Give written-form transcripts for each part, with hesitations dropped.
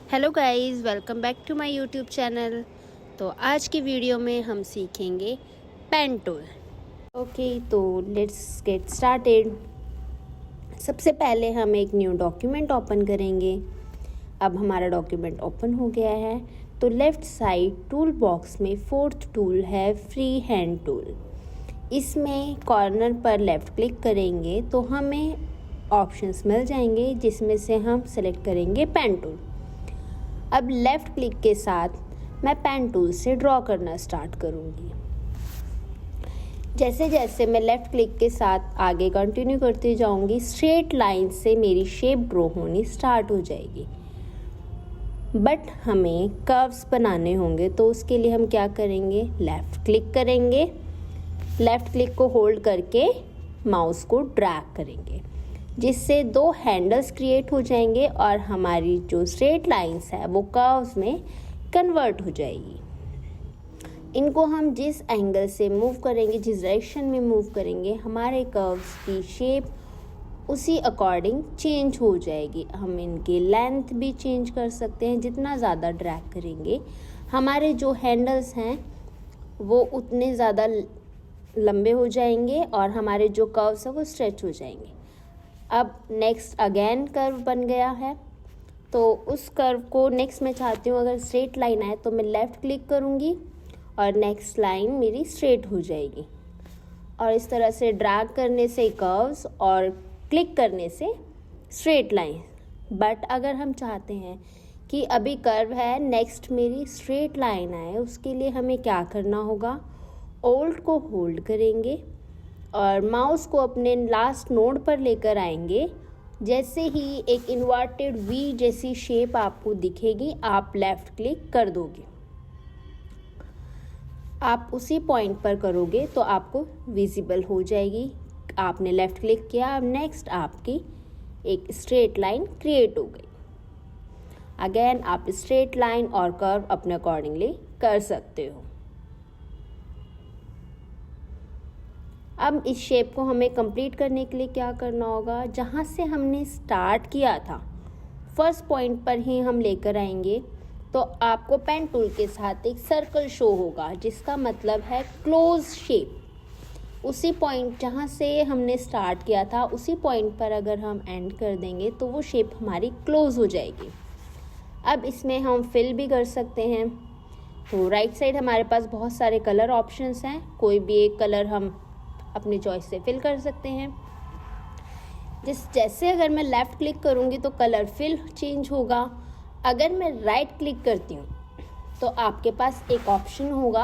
Hello guys, welcome back to my YouTube channel. तो आज की वीडियो में हम सीखेंगे पेन टूल। ओके, तो लेट्स गेट स्टार्टेड। सबसे पहले हम एक न्यू डॉक्यूमेंट ओपन करेंगे। अब हमारा डॉक्यूमेंट ओपन हो गया है। तो लेफ़्ट साइड टूल बॉक्स में फोर्थ टूल है फ्री हैंड टूल। इसमें कॉर्नर पर लेफ़्ट क्लिक करेंगे तो हमें ऑप्शंस मिल जाएंगे, जिसमें से हम सेलेक्ट करेंगे पेन टूल। अब लेफ़्ट क्लिक के साथ मैं पेन टूल से ड्रॉ करना स्टार्ट करूँगी। जैसे जैसे मैं लेफ़्ट क्लिक के साथ आगे कंटिन्यू करती जाऊँगी, स्ट्रेट लाइन से मेरी शेप ड्रॉ होनी स्टार्ट हो जाएगी। बट हमें कर्व्स बनाने होंगे, तो उसके लिए हम क्या करेंगे, लेफ़्ट क्लिक करेंगे। लेफ़्ट क्लिक को होल्ड करके माउस को ड्रैग करेंगे, जिससे दो हैंडल्स क्रिएट हो जाएंगे और हमारी जो स्ट्रेट लाइंस है वो कर्व्स में कन्वर्ट हो जाएगी। इनको हम जिस एंगल से मूव करेंगे, जिस डायरेक्शन में मूव करेंगे, हमारे कर्व्स की शेप उसी अकॉर्डिंग चेंज हो जाएगी। हम इनकी लेंथ भी चेंज कर सकते हैं। जितना ज़्यादा ड्रैग करेंगे, हमारे जो हैंडल्स हैं वो उतने ज़्यादा लंबे हो जाएंगे और हमारे जो कर्व्स हैं वो स्ट्रेच हो जाएंगे। अब नेक्स्ट अगेन कर्व बन गया है, तो उस कर्व को नेक्स्ट मैं चाहती हूँ अगर स्ट्रेट लाइन आए तो मैं लेफ़्ट क्लिक करूँगी और नेक्स्ट लाइन मेरी स्ट्रेट हो जाएगी। और इस तरह से ड्रैग करने से कर्व्स और क्लिक करने से स्ट्रेट लाइन। बट अगर हम चाहते हैं कि अभी कर्व है, नेक्स्ट मेरी स्ट्रेट लाइन आए, उसके लिए हमें क्या करना होगा, ऑल्ट को होल्ड करेंगे और माउस को अपने लास्ट नोड पर लेकर आएंगे। जैसे ही एक इन्वर्टेड वी जैसी शेप आपको दिखेगी, आप लेफ़्ट क्लिक कर दोगे। आप उसी पॉइंट पर करोगे तो आपको विजिबल हो जाएगी। आपने लेफ़्ट क्लिक किया, अब नेक्स्ट आपकी एक स्ट्रेट लाइन क्रिएट हो गई। अगेन आप स्ट्रेट लाइन और कर्व अपने अकॉर्डिंगली कर सकते हो। अब इस शेप को हमें कंप्लीट करने के लिए क्या करना होगा, जहाँ से हमने स्टार्ट किया था फर्स्ट पॉइंट पर ही हम लेकर आएंगे। तो आपको पेन टूल के साथ एक सर्कल शो होगा, जिसका मतलब है क्लोज शेप। उसी पॉइंट जहाँ से हमने स्टार्ट किया था, उसी पॉइंट पर अगर हम एंड कर देंगे तो वो शेप हमारी क्लोज हो जाएगी। अब इसमें हम फिल भी कर सकते हैं। तो राइट साइड हमारे पास बहुत सारे कलर ऑप्शंस हैं, कोई भी एक कलर हम अपनी चॉइस से फिल कर सकते हैं। जैसे अगर मैं लेफ़्ट क्लिक करूँगी तो कलर फिल चेंज होगा। अगर मैं राइट क्लिक करती हूँ तो आपके पास एक ऑप्शन होगा,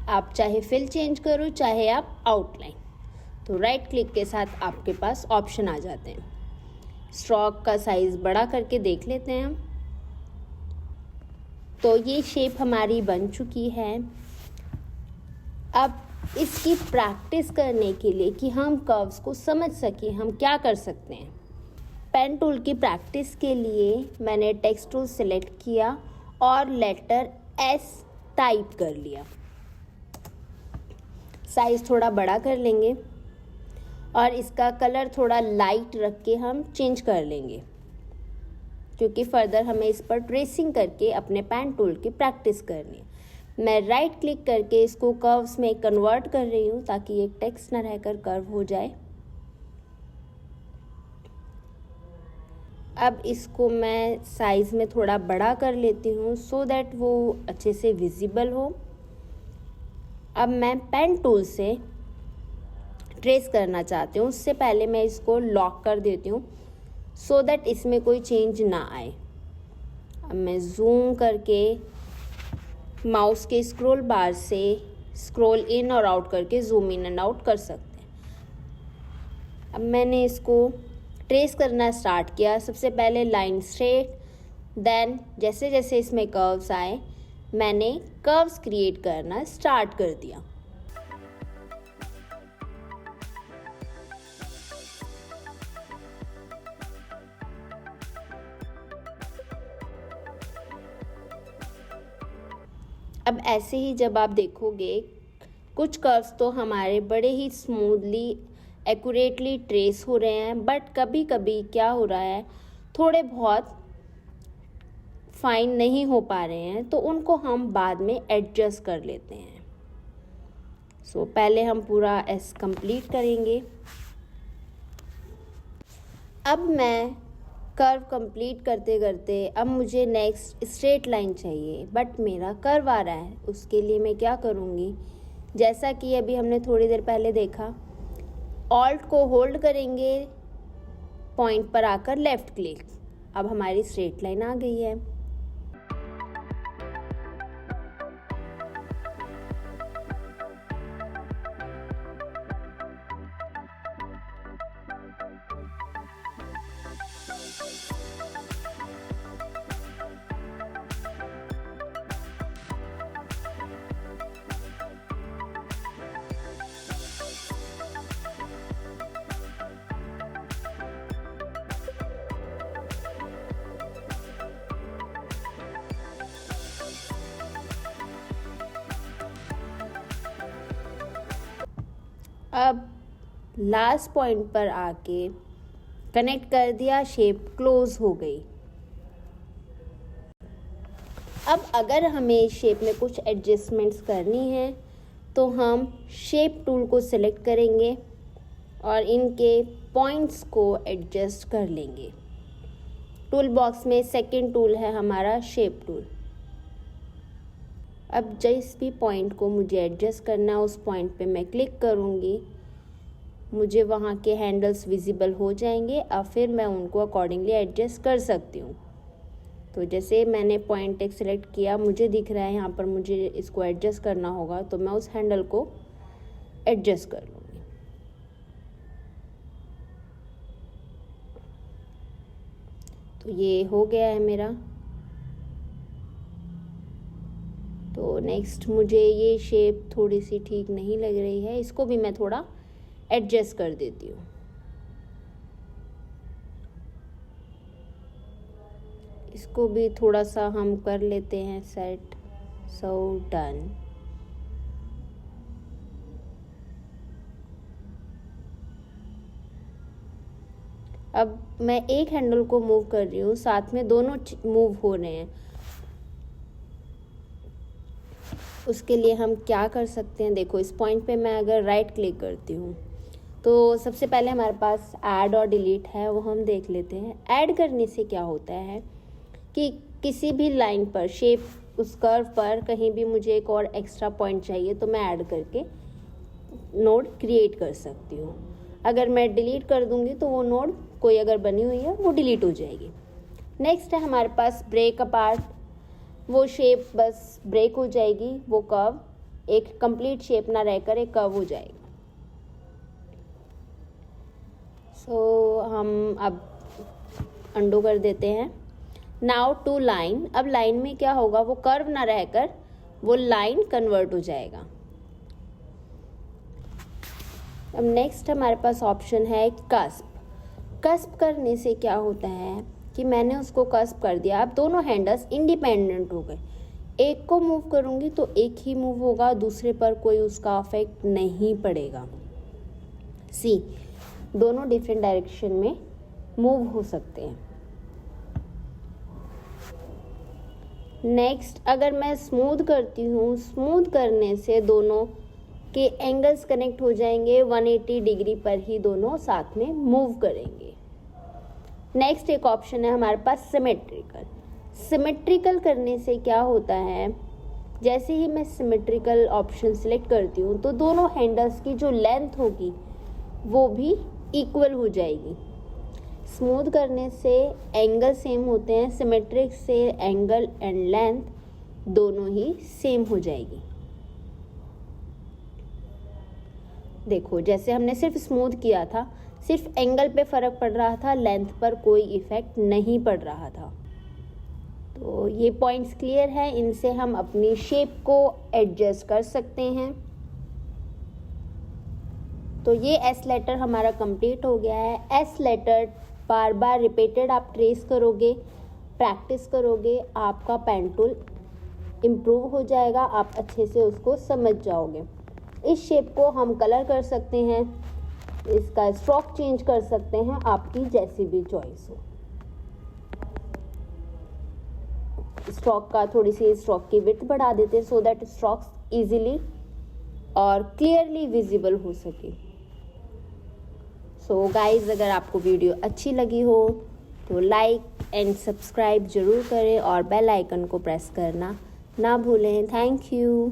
आप चाहे फिल चेंज करो चाहे आप आउटलाइन। तो राइट क्लिक के साथ आपके पास ऑप्शन आ जाते हैं। स्ट्रोक का साइज़ बड़ा करके देख लेते हैं हम। तो ये शेप हमारी बन चुकी है। अब इसकी प्रैक्टिस करने के लिए कि हम कर्व्स को समझ सकें, हम क्या कर सकते हैं। पेन टूल की प्रैक्टिस के लिए मैंने टेक्स्ट टूल सेलेक्ट किया और लेटर एस टाइप कर लिया। साइज़ थोड़ा बड़ा कर लेंगे और इसका कलर थोड़ा लाइट रख के हम चेंज कर लेंगे, क्योंकि फर्दर हमें इस पर ट्रेसिंग करके अपने पेन टूल की प्रैक्टिस करनी है। मैं राइट क्लिक करके इसको कर्व्स में कन्वर्ट कर रही हूँ, ताकि एक टेक्स्ट न रहकर कर्व हो जाए। अब इसको मैं साइज़ में थोड़ा बड़ा कर लेती हूँ, सो दैट वो अच्छे से विजिबल हो। अब मैं पेन टूल से ट्रेस करना चाहती हूँ, उससे पहले मैं इसको लॉक कर देती हूँ, सो दैट इसमें कोई चेंज ना आए। अब मैं जूम करके माउस के स्क्रॉल बार से स्क्रॉल इन और आउट करके जूम इन एंड आउट कर सकते हैं। अब मैंने इसको ट्रेस करना स्टार्ट किया। सबसे पहले लाइन स्ट्रेट, देन जैसे जैसे इसमें कर्व्स आए, मैंने कर्व्स क्रिएट करना स्टार्ट कर दिया। अब ऐसे ही जब आप देखोगे, कुछ कर्व्स तो हमारे बड़े ही स्मूथली एक्यूरेटली ट्रेस हो रहे हैं, बट कभी कभी क्या हो रहा है, थोड़े बहुत फाइन नहीं हो पा रहे हैं तो उनको हम बाद में एडजस्ट कर लेते हैं। सो पहले हम पूरा एस कंप्लीट करेंगे। अब मैं कर्व कंप्लीट करते करते अब मुझे नेक्स्ट स्ट्रेट लाइन चाहिए, बट मेरा कर्व आ रहा है। उसके लिए मैं क्या करूँगी, जैसा कि अभी हमने थोड़ी देर पहले देखा, ऑल्ट को होल्ड करेंगे, पॉइंट पर आकर लेफ़्ट क्लिक। अब हमारी स्ट्रेट लाइन आ गई है। अब लास्ट पॉइंट पर आके कनेक्ट कर दिया, शेप क्लोज हो गई। अब अगर हमें शेप में कुछ एडजस्टमेंट्स करनी है तो हम शेप टूल को सिलेक्ट करेंगे और इनके पॉइंट्स को एडजस्ट कर लेंगे। टूल बॉक्स में सेकंड टूल है हमारा शेप टूल। अब जिस भी पॉइंट को मुझे एडजस्ट करना है उस पॉइंट पे मैं क्लिक करूँगी, मुझे वहाँ के हैंडल्स विजिबल हो जाएंगे। अब फिर मैं उनको अकॉर्डिंगली एडजस्ट कर सकती हूँ। तो जैसे मैंने पॉइंट एक सिलेक्ट किया, मुझे दिख रहा है यहाँ पर मुझे इसको एडजस्ट करना होगा, तो मैं उस हैंडल को एडजस्ट कर लूँगी। तो ये हो गया है मेरा। तो नेक्स्ट मुझे ये शेप थोड़ी सी ठीक नहीं लग रही है, इसको भी मैं थोड़ा एडजस्ट कर देती हूँ। इसको भी थोड़ा सा हम कर लेते हैं सेट। So done. अब मैं एक हैंडल को मूव कर रही हूँ, साथ में दोनों मूव हो रहे हैं। उसके लिए हम क्या कर सकते हैं, देखो इस पॉइंट पे मैं अगर राइट क्लिक करती हूँ तो सबसे पहले हमारे पास ऐड और डिलीट है, वो हम देख लेते हैं। ऐड करने से क्या होता है कि किसी भी लाइन पर, शेप उस कर्व पर कहीं भी मुझे एक और एक्स्ट्रा पॉइंट चाहिए तो मैं ऐड करके नोड क्रिएट कर सकती हूँ। अगर मैं डिलीट कर दूँगी तो वो नोड कोई अगर बनी हुई है वो डिलीट हो जाएगी। नेक्स्ट है हमारे पास ब्रेक अपार्ट। वो शेप बस ब्रेक हो जाएगी, वो कर्व एक कंप्लीट शेप ना रहकर एक कर्व हो जाएगा। सो हम अब अंडू कर देते हैं। Now to line. अब लाइन में क्या होगा, वो कर्व ना रहकर वो लाइन कन्वर्ट हो जाएगा। अब नेक्स्ट हमारे पास ऑप्शन है कस्प। कस्प करने से क्या होता है कि मैंने उसको कस्प कर दिया। अब दोनों हैंडल्स इंडिपेंडेंट हो गए। एक को मूव करूँगी तो एक ही मूव होगा, दूसरे पर कोई उसका इफेक्ट नहीं पड़ेगा। सी, दोनों डिफरेंट डायरेक्शन में मूव हो सकते हैं। नेक्स्ट अगर मैं स्मूथ करती हूँ, स्मूथ करने से दोनों के एंगल्स कनेक्ट हो जाएंगे, 180 डिग्री पर ही दोनों साथ में मूव करेंगे। नेक्स्ट एक ऑप्शन है हमारे पास सिमेट्रिकल। सिमेट्रिकल करने से क्या होता है, जैसे ही मैं सिमेट्रिकल ऑप्शन सिलेक्ट करती हूँ तो दोनों हैंडल्स की जो लेंथ होगी वो भी इक्वल हो जाएगी। स्मूथ करने से एंगल सेम होते हैं, सिमेट्रिक से एंगल एंड लेंथ दोनों ही सेम हो जाएगी। देखो जैसे हमने सिर्फ स्मूथ किया था, सिर्फ एंगल पे फ़र्क पड़ रहा था, लेंथ पर कोई इफ़ेक्ट नहीं पड़ रहा था। तो ये पॉइंट्स क्लियर है, इनसे हम अपनी शेप को एडजस्ट कर सकते हैं। तो ये एस लेटर हमारा कंप्लीट हो गया है। एस लेटर बार बार रिपीटेड आप ट्रेस करोगे, प्रैक्टिस करोगे, आपका पेन टूल इम्प्रूव हो जाएगा, आप अच्छे से उसको समझ जाओगे। इस शेप को हम कलर कर सकते हैं, इसका स्ट्रोक चेंज कर सकते हैं, आपकी जैसी भी चॉइस हो। स्ट्रोक का थोड़ी सी स्ट्रोक की विड्थ बढ़ा देते हैं सो दैट स्ट्रोक्स इजीली और क्लियरली विजिबल हो सके। सो गाइज, अगर आपको वीडियो अच्छी लगी हो तो लाइक एंड सब्सक्राइब ज़रूर करें और बेल आइकन को प्रेस करना ना भूलें। Thank you.